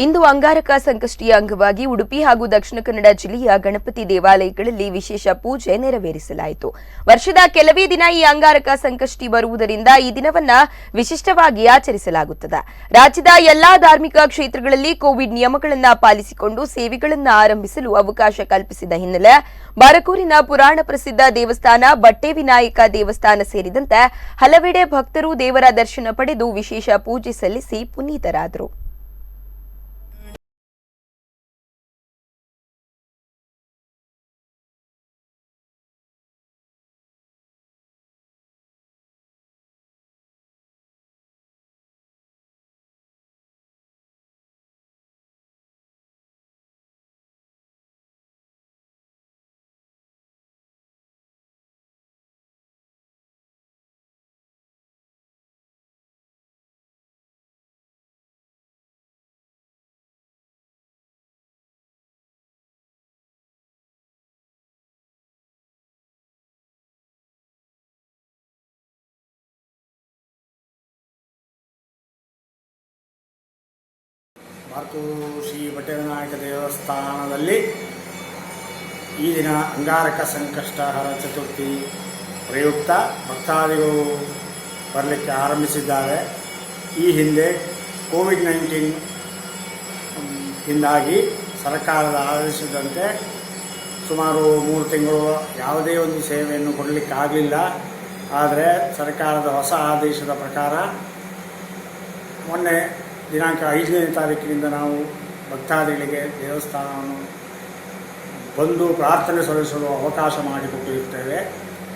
ಇಂದು ಅಂಗಾರಕ ಸಂಕಷ್ಟಿಯ ಅಂಗವಾಗಿ ಉಡುಪಿ ಹಾಗೂ ದಕ್ಷಿಣ ಕನ್ನಡ ಜಿಲ್ಲೆಯ ಗಣಪತಿ ದೇವಾಲಯಗಳಲ್ಲಿ ವಿಶೇಷ ಪೂಜೆ ನೆರವೇರಿಸಲಾಯಿತು. ವರ್ಷದ ಕೆಲವೇ ದಿನ ಈ ಅಂಗಾರಕ ಸಂಕಷ್ಟಿ ಬರುವುದರಿಂದ ಈ ದಿನವನ್ನ ವಿಶಿಷ್ಟವಾಗಿ ಆಚರಿಸಲಾಗುತ್ತದೆ. ರಾಜ್ಯದ ಎಲ್ಲಾ ಧಾರ್ಮಿಕ ಕ್ಷೇತ್ರಗಳಲ್ಲಿ ಕೋವಿಡ್ ನಿಯಮಗಳನ್ನು ಪಾಲಿಸಿಕೊಂಡು ಸೇವೆಗಳನ್ನು ಆರಂಭಿಸಲು ಅವಕಾಶ ಕಲ್ಪಿಸಿದ ಹಿನ್ನೆಲೆ ಬಾರಕೂರಿನ ಪುರಾಣ ಪ್ರಸಿದ್ಧ ದೇವಸ್ಥಾನ ಬಟ್ಟೆ ವಿನಾಯಕ ದೇವಸ್ಥಾನ ಸೇರಿದಂತೆ ಹಲವೆಡೆ ಭಕ್ತರು ದೇವರ ದರ್ಶನ ಪಡೆದು ವಿಶೇಷ ಪೂಜೆ ಸಲ್ಲಿಸಿ ಪುನೀತರಾದರು. ಬಾರಕೂರು ಶ್ರೀ ಬಟ್ಟೆ ವಿನಾಯಕ ದೇವಸ್ಥಾನದಲ್ಲಿ ಈ ದಿನ ಅಂಗಾರಕ ಸಂಕಷ್ಟಹರ ಚತುರ್ಥಿ ಪ್ರಯುಕ್ತ ಭಕ್ತಾದಿಗಳು ಬರಲಿಕ್ಕೆ ಆರಂಭಿಸಿದ್ದಾರೆ. ಈ ಹಿಂದೆ ಕೋವಿಡ್-19 ಇಂದಾಗಿ ಸರ್ಕಾರದ ಆದೇಶದಂತೆ ಸುಮಾರು 3 ತಿಂಗಳು ಯಾವುದೇ ಒಂದು ಸೇವೆಯನ್ನು ಕೊಡಲಿಕ್ಕಾಗಲಿಲ್ಲ. ಆದರೆ ಸರ್ಕಾರದ ಹೊಸ ಆದೇಶದ ಪ್ರಕಾರ ಮೊನ್ನೆ ದಿನಾಂಕ 5ನೇ ತಾರೀಕಿನಿಂದ ನಾವು ಭಕ್ತಾದಿಗಳಿಗೆ ದೇವಸ್ಥಾನವನ್ನು ಬಂದು ಪ್ರಾರ್ಥನೆ ಸಲ್ಲಿಸಲು ಅವಕಾಶ ಮಾಡಿಕೊಟ್ಟಿರುತ್ತೇವೆ.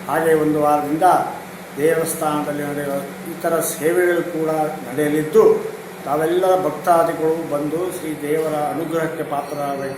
ಹಾಗೆ ಒಂದು ವಾರದಿಂದ ದೇವಸ್ಥಾನದಲ್ಲಿ ನಡೆಯುವ ಇತರ ಸೇವೆಗಳು ಕೂಡ ನಡೆಯಲಿದ್ದು ತಾವೆಲ್ಲ ಭಕ್ತಾದಿಗಳು ಬಂದು ಶ್ರೀ ದೇವರ ಅನುಗ್ರಹಕ್ಕೆ ಪಾತ್ರರಾಗಬೇಕು.